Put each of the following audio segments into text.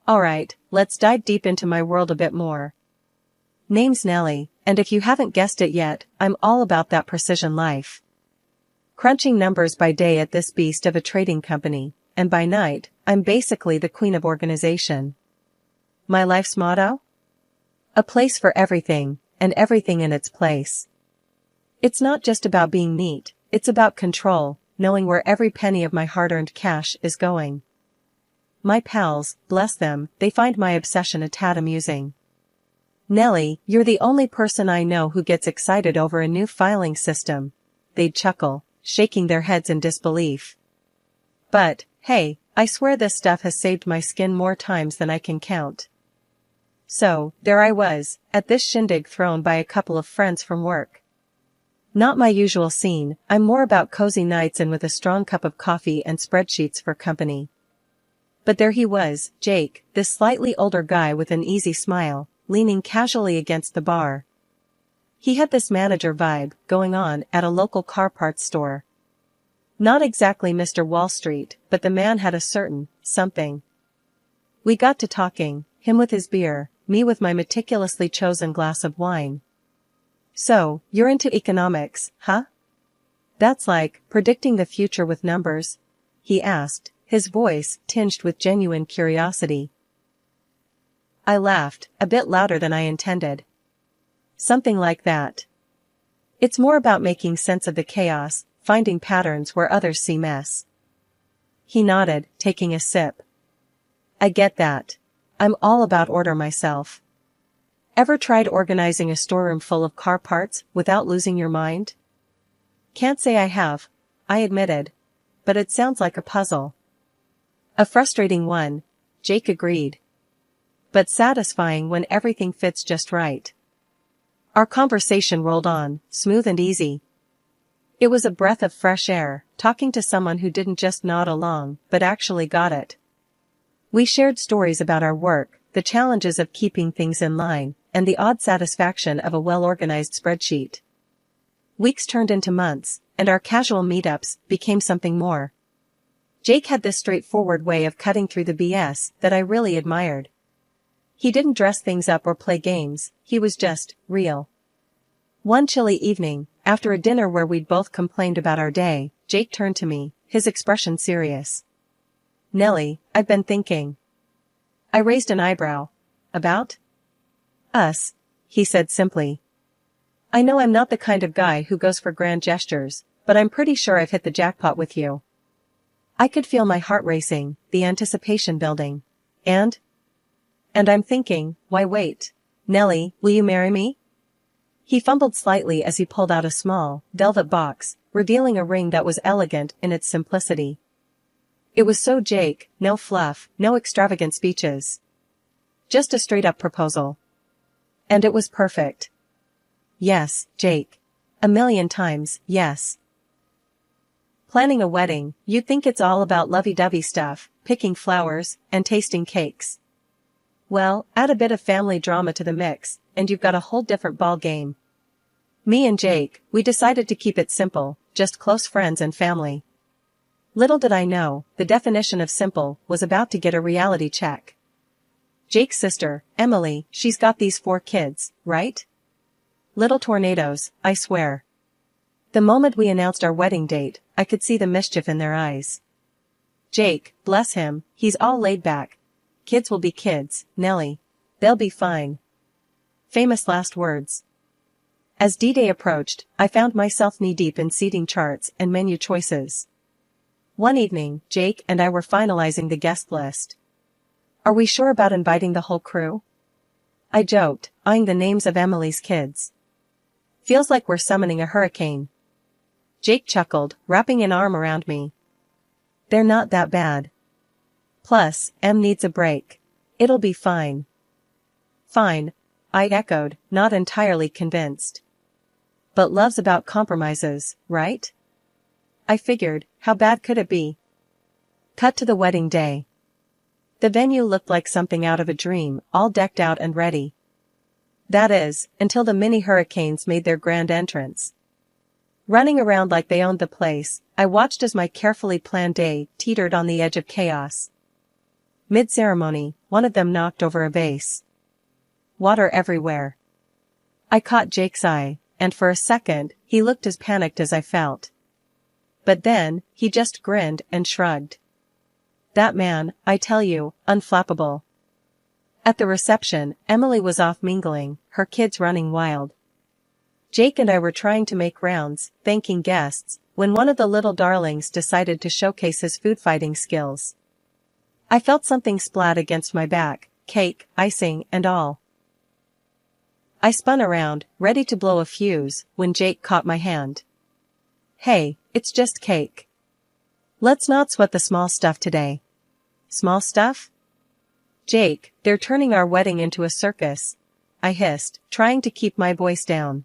Alright, let's dive deep into my world a bit more. Name's Nellie, and if you haven't guessed it yet, I'm all about that precision life. Crunching numbers by day at this beast of a trading company, and by night, I'm basically the queen of organization. My life's motto? A place for everything, and everything in its place. It's not just about being neat, it's about control, knowing where every penny of my hard-earned cash is going. My pals, bless them, they find my obsession a tad amusing. Nellie, you're the only person I know who gets excited over a new filing system. They'd chuckle, shaking their heads in disbelief. But, hey, I swear this stuff has saved my skin more times than I can count. So, there I was, at this shindig thrown by a couple of friends from work. Not my usual scene, I'm more about cozy nights in with a strong cup of coffee and spreadsheets for company. But there he was, Jake, this slightly older guy with an easy smile, leaning casually against the bar. He had this manager vibe going on at a local car parts store. Not exactly Mr. Wall Street, but the man had a certain something. We got to talking, him with his beer, me with my meticulously chosen glass of wine. So, you're into economics, huh? That's like predicting the future with numbers? He asked, his voice tinged with genuine curiosity. I laughed, a bit louder than I intended. Something like that. It's more about making sense of the chaos, finding patterns where others see mess. He nodded, taking a sip. I get that. I'm all about order myself. Ever tried organizing a storeroom full of car parts without losing your mind? Can't say I have, I admitted. But it sounds like a puzzle. A frustrating one, Jake agreed. But satisfying when everything fits just right. Our conversation rolled on, smooth and easy. It was a breath of fresh air, talking to someone who didn't just nod along, but actually got it. We shared stories about our work, the challenges of keeping things in line, and the odd satisfaction of a well-organized spreadsheet. Weeks turned into months, and our casual meetups became something more. Jake had this straightforward way of cutting through the BS that I really admired. He didn't dress things up or play games, he was just real. One chilly evening, after a dinner where we'd both complained about our day, Jake turned to me, his expression serious. Nellie, I've been thinking. I raised an eyebrow. About? Us, he said simply. I know I'm not the kind of guy who goes for grand gestures, but I'm pretty sure I've hit the jackpot with you. I could feel my heart racing, the anticipation building. And I'm thinking, why wait? Nellie, will you marry me? He fumbled slightly as he pulled out a small, velvet box, revealing a ring that was elegant in its simplicity. It was so Jake, no fluff, no extravagant speeches. Just a straight-up proposal. And it was perfect. Yes, Jake. 1,000,000 times, yes. Planning a wedding, you'd think it's all about lovey-dovey stuff, picking flowers, and tasting cakes. Well, add a bit of family drama to the mix, and you've got a whole different ball game. Me and Jake, we decided to keep it simple, just close friends and family. Little did I know, the definition of simple was about to get a reality check. Jake's sister, Emily, she's got these 4 kids, right? Little tornadoes, I swear. The moment we announced our wedding date, I could see the mischief in their eyes. Jake, bless him, he's all laid back. Kids will be kids, Nellie. They'll be fine. Famous last words. As D-Day approached, I found myself knee-deep in seating charts and menu choices. One evening, Jake and I were finalizing the guest list. Are we sure about inviting the whole crew? I joked, eyeing the names of Emily's kids. Feels like we're summoning a hurricane. Jake chuckled, wrapping an arm around me. They're not that bad. Plus, Em needs a break. It'll be fine. Fine, I echoed, not entirely convinced. But love's about compromises, right? I figured, how bad could it be? Cut to the wedding day. The venue looked like something out of a dream, all decked out and ready. That is, until the mini hurricanes made their grand entrance. Running around like they owned the place, I watched as my carefully planned day teetered on the edge of chaos. Mid-ceremony, one of them knocked over a vase. Water everywhere. I caught Jake's eye, and for a second, he looked as panicked as I felt. But then, he just grinned and shrugged. That man, I tell you, unflappable. At the reception, Emily was off mingling, her kids running wild. Jake and I were trying to make rounds, thanking guests, when one of the little darlings decided to showcase his food fighting skills. I felt something splat against my back, cake, icing, and all. I spun around, ready to blow a fuse, when Jake caught my hand. Hey, it's just cake. Let's not sweat the small stuff today. Small stuff? Jake, they're turning our wedding into a circus, I hissed, trying to keep my voice down.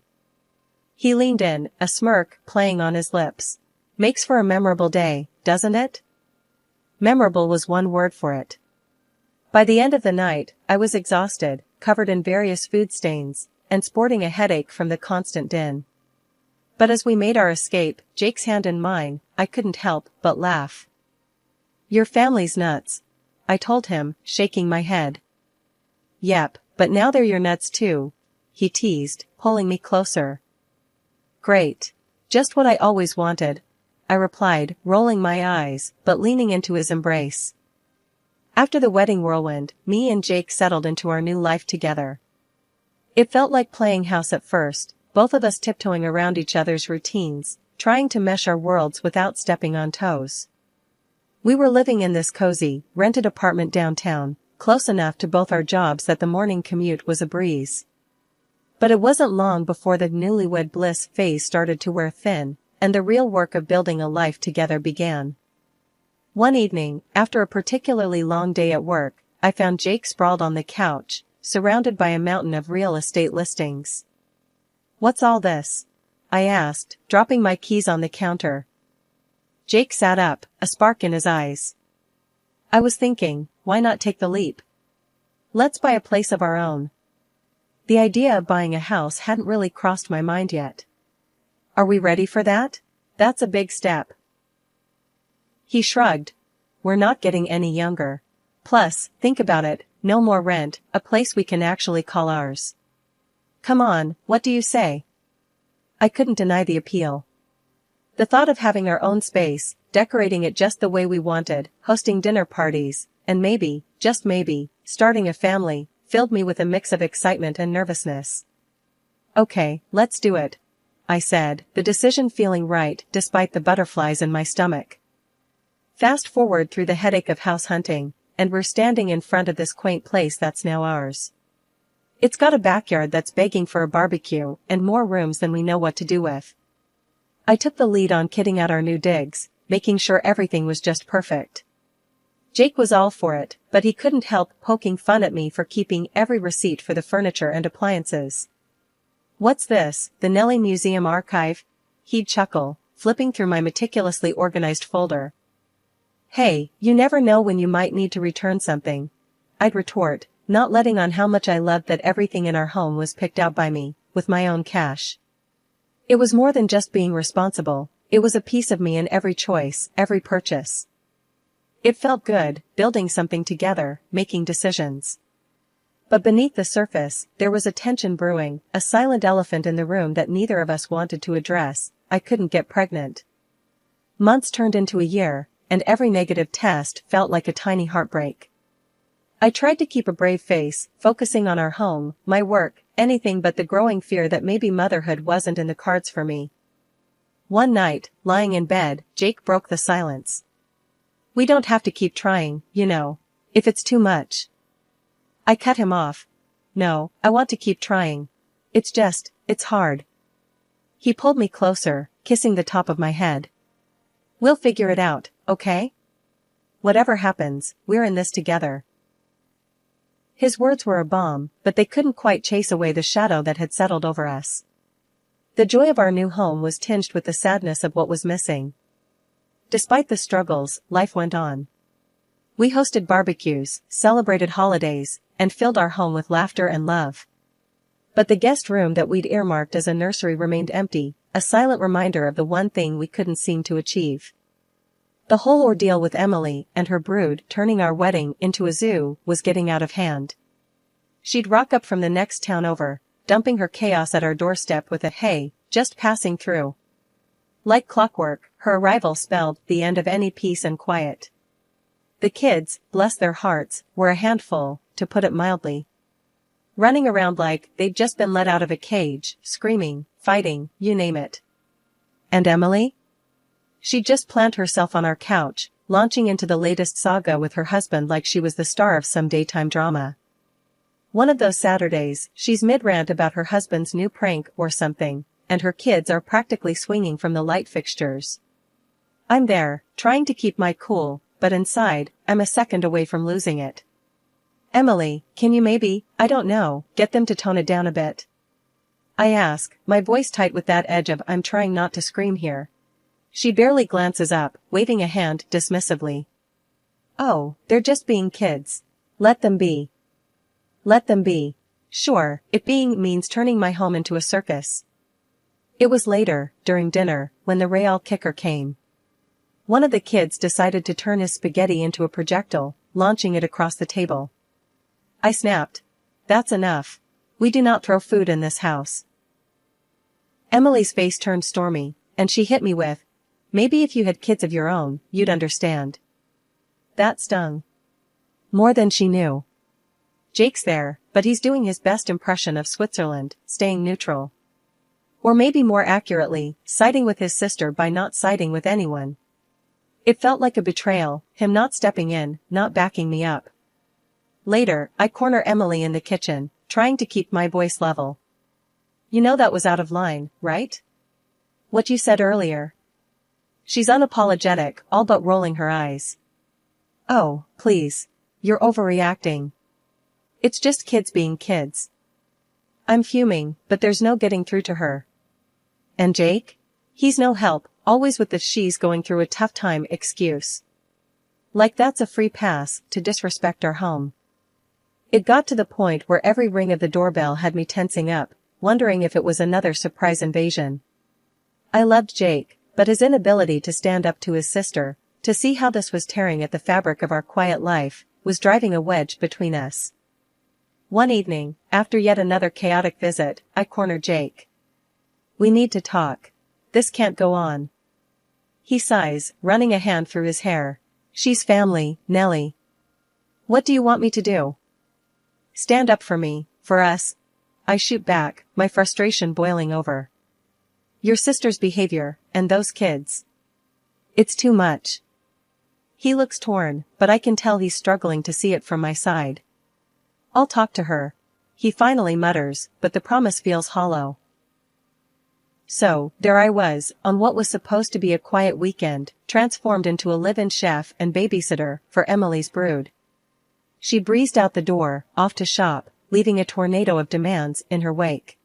He leaned in, a smirk playing on his lips. Makes for a memorable day, doesn't it? Memorable was one word for it. By the end of the night, I was exhausted, covered in various food stains, and sporting a headache from the constant din. But as we made our escape, Jake's hand in mine, I couldn't help but laugh. Your family's nuts, I told him, shaking my head. Yep, but now they're your nuts too, he teased, pulling me closer. Great. Just what I always wanted, I replied, rolling my eyes, but leaning into his embrace. After the wedding whirlwind, me and Jake settled into our new life together. It felt like playing house at first, both of us tiptoeing around each other's routines, trying to mesh our worlds without stepping on toes. We were living in this cozy, rented apartment downtown, close enough to both our jobs that the morning commute was a breeze. But it wasn't long before the newlywed bliss phase started to wear thin, and the real work of building a life together began. One evening, after a particularly long day at work, I found Jake sprawled on the couch, surrounded by a mountain of real estate listings. What's all this? I asked, dropping my keys on the counter. Jake sat up, a spark in his eyes. I was thinking, why not take the leap? Let's buy a place of our own. The idea of buying a house hadn't really crossed my mind yet. Are we ready for that? That's a big step. He shrugged. We're not getting any younger. Plus, think about it, no more rent, a place we can actually call ours. Come on, what do you say? I couldn't deny the appeal. The thought of having our own space, decorating it just the way we wanted, hosting dinner parties, and maybe, just maybe, starting a family, filled me with a mix of excitement and nervousness. Okay, let's do it, I said, the decision feeling right despite the butterflies in my stomach. Fast forward through the headache of house hunting, and we're standing in front of this quaint place that's now ours. It's got a backyard that's begging for a barbecue and more rooms than we know what to do with. I took the lead on kitting out our new digs, making sure everything was just perfect. Jake was all for it, but he couldn't help poking fun at me for keeping every receipt for the furniture and appliances. What's this, the Nellie Museum Archive? He'd chuckle, flipping through my meticulously organized folder. Hey, you never know when you might need to return something, I'd retort, not letting on how much I loved that everything in our home was picked out by me, with my own cash. It was more than just being responsible, it was a piece of me in every choice, every purchase. It felt good, building something together, making decisions. But beneath the surface, there was a tension brewing, a silent elephant in the room that neither of us wanted to address. I couldn't get pregnant. Months turned into a year, and every negative test felt like a tiny heartbreak. I tried to keep a brave face, focusing on our home, my work, anything but the growing fear that maybe motherhood wasn't in the cards for me. One night, lying in bed, Jake broke the silence. We don't have to keep trying, you know, if it's too much. I cut him off. No, I want to keep trying. It's hard. He pulled me closer, kissing the top of my head. We'll figure it out, okay? Whatever happens, we're in this together. His words were a bomb, but they couldn't quite chase away the shadow that had settled over us. The joy of our new home was tinged with the sadness of what was missing. Despite the struggles, life went on. We hosted barbecues, celebrated holidays, and filled our home with laughter and love. But the guest room that we'd earmarked as a nursery remained empty, a silent reminder of the one thing we couldn't seem to achieve. The whole ordeal with Emily and her brood turning our wedding into a zoo was getting out of hand. She'd rock up from the next town over, dumping her chaos at our doorstep with a "Hey, just passing through." Like clockwork, her arrival spelled the end of any peace and quiet. The kids, bless their hearts, were a handful, to put it mildly. Running around like they'd just been let out of a cage, screaming, fighting, you name it. And Emily? She'd just plant herself on our couch, launching into the latest saga with her husband like she was the star of some daytime drama. One of those Saturdays, she's mid-rant about her husband's new prank or something, and her kids are practically swinging from the light fixtures. I'm there, trying to keep my cool, but inside, I'm a second away from losing it. Emily, can you maybe, I don't know, get them to tone it down a bit? I ask, my voice tight with that edge of I'm trying not to scream here. She barely glances up, waving a hand dismissively. Oh, they're just being kids. Let them be. Let them be. Sure, it being means turning my home into a circus. It was later, during dinner, when the real kicker came. One of the kids decided to turn his spaghetti into a projectile, launching it across the table. I snapped. That's enough. We do not throw food in this house. Emily's face turned stormy, and she hit me with, maybe if you had kids of your own, you'd understand. That stung. More than she knew. Jake's there, but he's doing his best impression of Switzerland, staying neutral. Or maybe more accurately, siding with his sister by not siding with anyone. It felt like a betrayal, him not stepping in, not backing me up. Later, I corner Emily in the kitchen, trying to keep my voice level. You know that was out of line, right? What you said earlier. She's unapologetic, all but rolling her eyes. Oh, please. You're overreacting. It's just kids being kids. I'm fuming, but there's no getting through to her. And Jake? He's no help, always with the she's going through a tough time excuse. Like that's a free pass to disrespect our home. It got to the point where every ring of the doorbell had me tensing up, wondering if it was another surprise invasion. I loved Jake, but his inability to stand up to his sister, to see how this was tearing at the fabric of our quiet life, was driving a wedge between us. One evening, after yet another chaotic visit, I cornered Jake. We need to talk. This can't go on. He sighs, running a hand through his hair. She's family, Nellie. What do you want me to do? Stand up for me, for us. I shoot back, my frustration boiling over. Your sister's behavior, and those kids. It's too much. He looks torn, but I can tell he's struggling to see it from my side. I'll talk to her. He finally mutters, but the promise feels hollow. So, there I was, on what was supposed to be a quiet weekend, transformed into a live-in chef and babysitter for Emily's brood. She breezed out the door, off to shop, leaving a tornado of demands in her wake.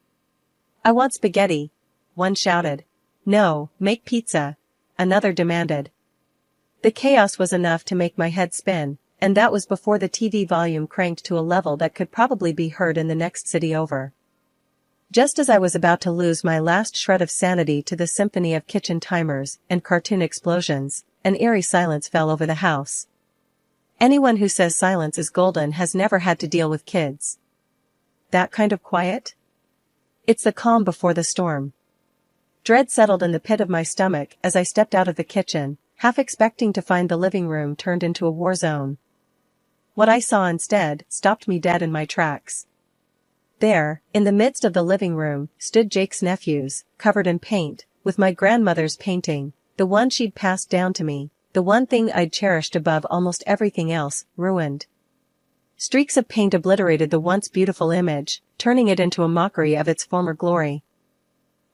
I want spaghetti, one shouted. No, make pizza, another demanded. The chaos was enough to make my head spin, and that was before the TV volume cranked to a level that could probably be heard in the next city over. Just as I was about to lose my last shred of sanity to the symphony of kitchen timers and cartoon explosions, an eerie silence fell over the house. Anyone who says silence is golden has never had to deal with kids. That kind of quiet? It's the calm before the storm. Dread settled in the pit of my stomach as I stepped out of the kitchen, half expecting to find the living room turned into a war zone. What I saw instead stopped me dead in my tracks. There, in the midst of the living room, stood Jake's nephews, covered in paint, with my grandmother's painting, the one she'd passed down to me, the one thing I'd cherished above almost everything else, ruined. Streaks of paint obliterated the once beautiful image, turning it into a mockery of its former glory.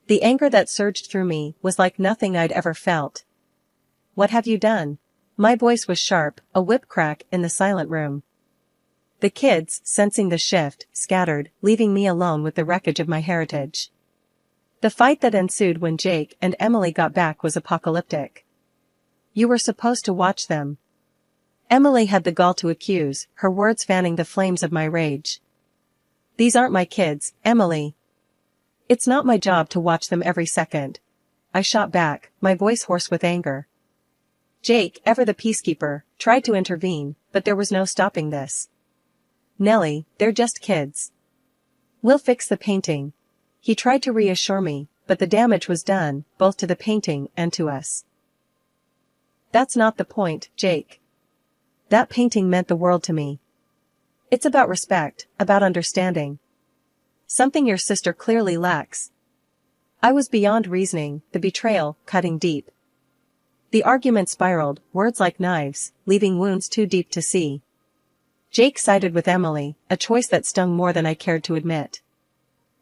The anger that surged through me was like nothing I'd ever felt. What have you done? My voice was sharp, a whip crack in the silent room. The kids, sensing the shift, scattered, leaving me alone with the wreckage of my heritage. The fight that ensued when Jake and Emily got back was apocalyptic. You were supposed to watch them. Emily had the gall to accuse, her words fanning the flames of my rage. These aren't my kids, Emily. It's not my job to watch them every second. I shot back, my voice hoarse with anger. Jake, ever the peacekeeper, tried to intervene, but there was no stopping this. "Nellie, they're just kids. We'll fix the painting." He tried to reassure me, but the damage was done, both to the painting and to us. "That's not the point, Jake. That painting meant the world to me. It's about respect, about understanding. Something your sister clearly lacks." I was beyond reasoning, the betrayal cutting deep. The argument spiraled, words like knives, leaving wounds too deep to see. Jake sided with Emily, a choice that stung more than I cared to admit.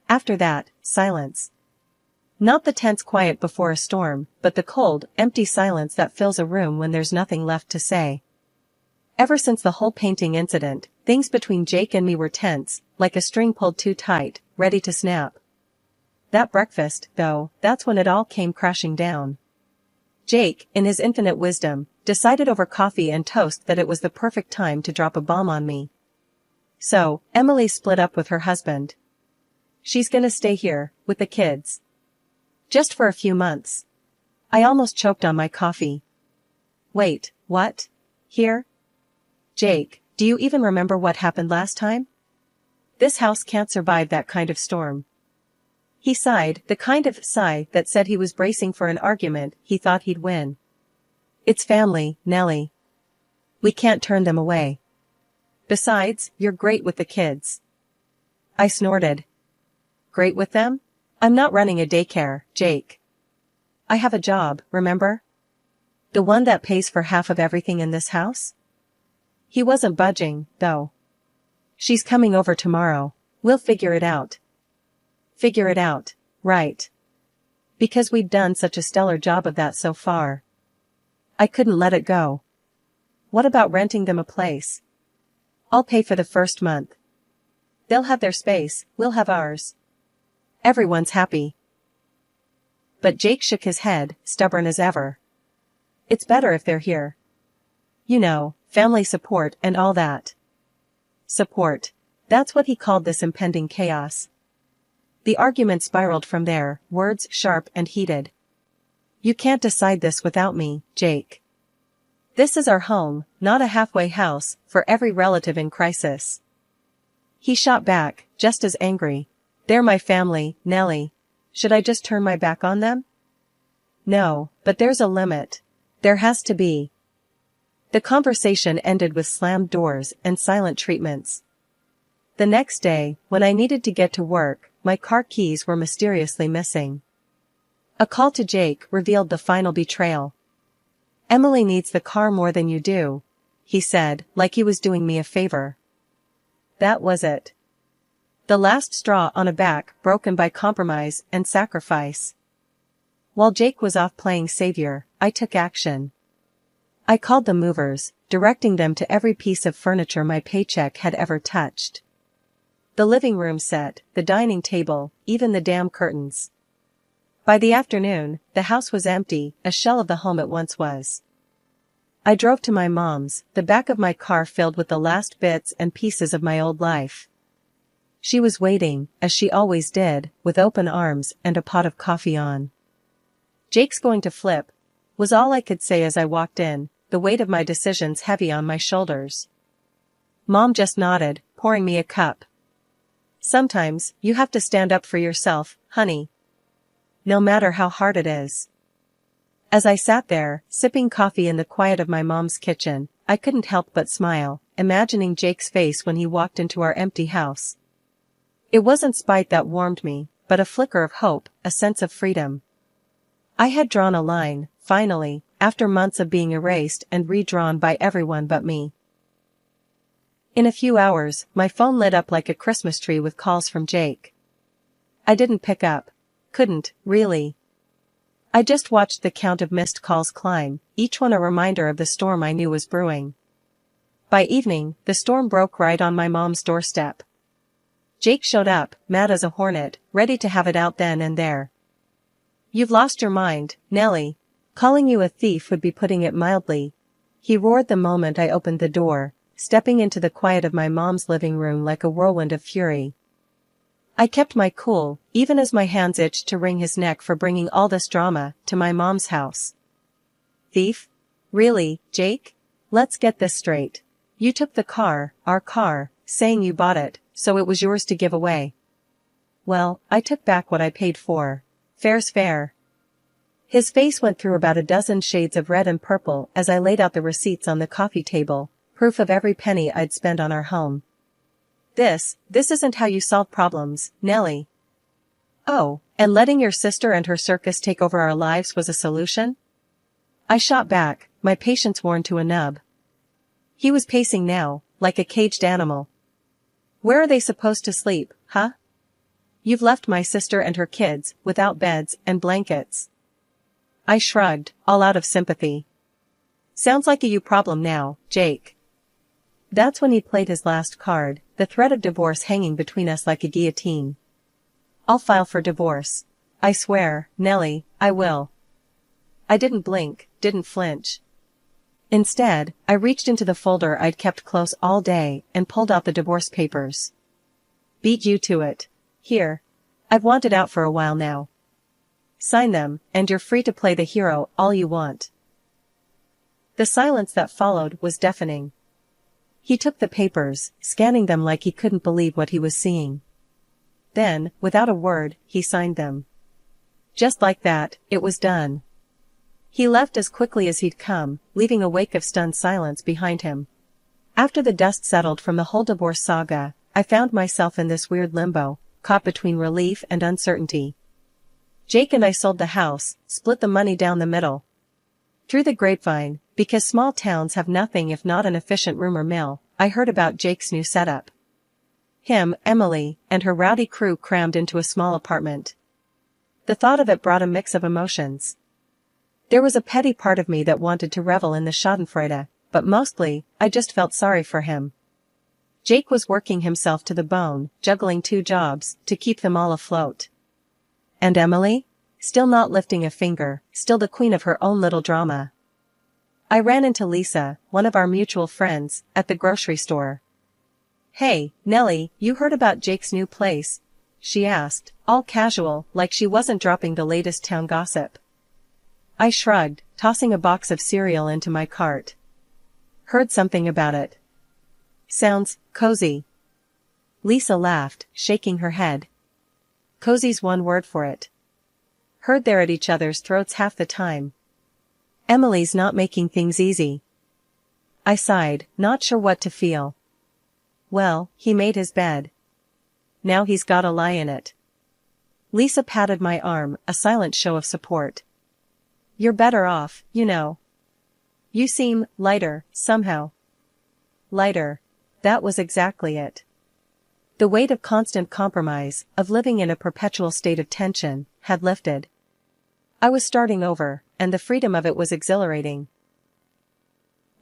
After that, silence. Not the tense quiet before a storm, but the cold, empty silence that fills a room when there's nothing left to say. Ever since the whole painting incident, things between Jake and me were tense, like a string pulled too tight, ready to snap. That breakfast, though, that's when it all came crashing down. Jake, in his infinite wisdom, decided over coffee and toast that it was the perfect time to drop a bomb on me. So, Emily split up with her husband. She's gonna stay here, with the kids. Just for a few months. I almost choked on my coffee. Wait, what? Here? Jake, do you even remember what happened last time? This house can't survive that kind of storm. He sighed, the kind of sigh that said he was bracing for an argument he thought he'd win. It's family, Nellie. We can't turn them away. Besides, you're great with the kids. I snorted. Great with them? I'm not running a daycare, Jake. I have a job, remember? The one that pays for half of everything in this house? He wasn't budging, though. She's coming over tomorrow. We'll figure it out. Figure it out, right. Because we'd done such a stellar job of that so far. I couldn't let it go. What about renting them a place? I'll pay for the first month. They'll have their space, we'll have ours. Everyone's happy. But Jake shook his head, stubborn as ever. It's better if they're here. You know, family support and all that. Support. That's what he called this impending chaos. The argument spiraled from there, words sharp and heated. You can't decide this without me, Jake. This is our home, not a halfway house, for every relative in crisis. He shot back, just as angry. They're my family, Nellie. Should I just turn my back on them? No, but there's a limit. There has to be. The conversation ended with slammed doors and silent treatments. The next day, when I needed to get to work, my car keys were mysteriously missing. A call to Jake revealed the final betrayal. Emily needs the car more than you do, he said, like he was doing me a favor. That was it. The last straw on a back broken by compromise and sacrifice. While Jake was off playing savior, I took action. I called the movers, directing them to every piece of furniture my paycheck had ever touched. The living room set, the dining table, even the damn curtains. By the afternoon, the house was empty, a shell of the home it once was. I drove to my mom's, the back of my car filled with the last bits and pieces of my old life. She was waiting, as she always did, with open arms and a pot of coffee on. Jake's going to flip, was all I could say as I walked in, the weight of my decisions heavy on my shoulders. Mom just nodded, pouring me a cup. Sometimes, you have to stand up for yourself, honey. No matter how hard it is. As I sat there, sipping coffee in the quiet of my mom's kitchen, I couldn't help but smile, imagining Jake's face when he walked into our empty house. It wasn't spite that warmed me, but a flicker of hope, a sense of freedom. I had drawn a line, finally, after months of being erased and redrawn by everyone but me. In a few hours, my phone lit up like a Christmas tree with calls from Jake. I didn't pick up. Couldn't, really. I just watched the count of missed calls climb, each one a reminder of the storm I knew was brewing. By evening, the storm broke right on my mom's doorstep. Jake showed up, mad as a hornet, ready to have it out then and there. You've lost your mind, Nellie. Calling you a thief would be putting it mildly. He roared the moment I opened the door, stepping into the quiet of my mom's living room like a whirlwind of fury. I kept my cool, even as my hands itched to wring his neck for bringing all this drama to my mom's house. Thief? Really, Jake? Let's get this straight. You took the car, our car, saying you bought it, so it was yours to give away. Well, I took back what I paid for. Fair's fair. His face went through about a dozen shades of red and purple as I laid out the receipts on the coffee table, proof of every penny I'd spent on our home. This isn't how you solve problems, Nellie. Oh, and letting your sister and her circus take over our lives was a solution? I shot back, my patience worn to a nub. He was pacing now, like a caged animal. Where are they supposed to sleep, huh? You've left my sister and her kids, without beds and blankets. I shrugged, all out of sympathy. Sounds like a you problem now, Jake. That's when he played his last card, the threat of divorce hanging between us like a guillotine. I'll file for divorce. I swear, Nellie, I will. I didn't blink, didn't flinch. Instead, I reached into the folder I'd kept close all day and pulled out the divorce papers. Beat you to it. Here. I've wanted out for a while now. Sign them, and you're free to play the hero all you want. The silence that followed was deafening. He took the papers, scanning them like he couldn't believe what he was seeing. Then, without a word, he signed them. Just like that, it was done. He left as quickly as he'd come, leaving a wake of stunned silence behind him. After the dust settled from the whole divorce saga, I found myself in this weird limbo, caught between relief and uncertainty. Jake and I sold the house, split the money down the middle. Through the grapevine, because small towns have nothing if not an efficient rumor mill, I heard about Jake's new setup. Him, Emily, and her rowdy crew crammed into a small apartment. The thought of it brought a mix of emotions. There was a petty part of me that wanted to revel in the schadenfreude, but mostly, I just felt sorry for him. Jake was working himself to the bone, juggling 2 jobs, to keep them all afloat. And Emily? Still not lifting a finger, still the queen of her own little drama. I ran into Lisa, one of our mutual friends, at the grocery store. Hey, Nellie, you heard about Jake's new place? She asked, all casual, like she wasn't dropping the latest town gossip. I shrugged, tossing a box of cereal into my cart. Heard something about it. Sounds cozy. Lisa laughed, shaking her head. Cozy's one word for it. Heard they're at each other's throats half the time. Emily's not making things easy. I sighed, not sure what to feel. Well, he made his bed. Now he's gotta lie in it. Lisa patted my arm, a silent show of support. You're better off, you know. You seem lighter, somehow. Lighter. That was exactly it. The weight of constant compromise, of living in a perpetual state of tension, had lifted. I was starting over, and the freedom of it was exhilarating.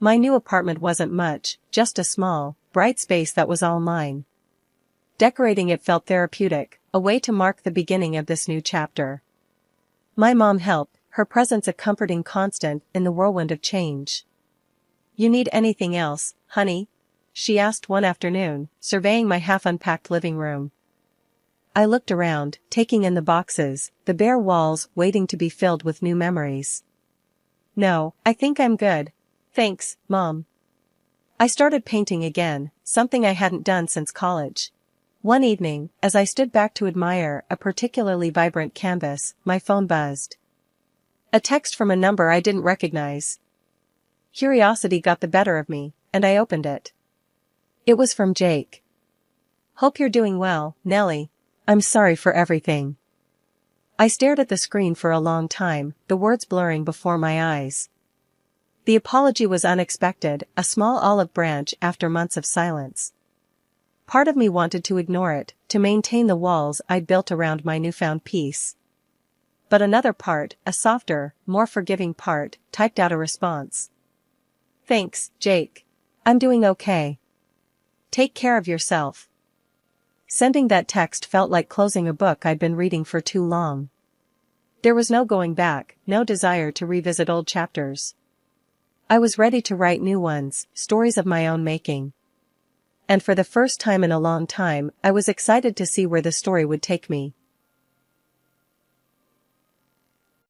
My new apartment wasn't much, just a small, bright space that was all mine. Decorating it felt therapeutic, a way to mark the beginning of this new chapter. My mom helped, her presence a comforting constant in the whirlwind of change. You need anything else, honey? She asked one afternoon, surveying my half-unpacked living room. I looked around, taking in the boxes, the bare walls waiting to be filled with new memories. No, I think I'm good. Thanks, Mom. I started painting again, something I hadn't done since college. One evening, as I stood back to admire a particularly vibrant canvas, my phone buzzed. A text from a number I didn't recognize. Curiosity got the better of me, and I opened it. It was from Jake. Hope you're doing well, Nellie. I'm sorry for everything. I stared at the screen for a long time, the words blurring before my eyes. The apology was unexpected, a small olive branch after months of silence. Part of me wanted to ignore it, to maintain the walls I'd built around my newfound peace. But another part, a softer, more forgiving part, typed out a response. Thanks, Jake. I'm doing okay. Take care of yourself. Sending that text felt like closing a book I'd been reading for too long. There was no going back, no desire to revisit old chapters. I was ready to write new ones, stories of my own making. And for the first time in a long time, I was excited to see where the story would take me.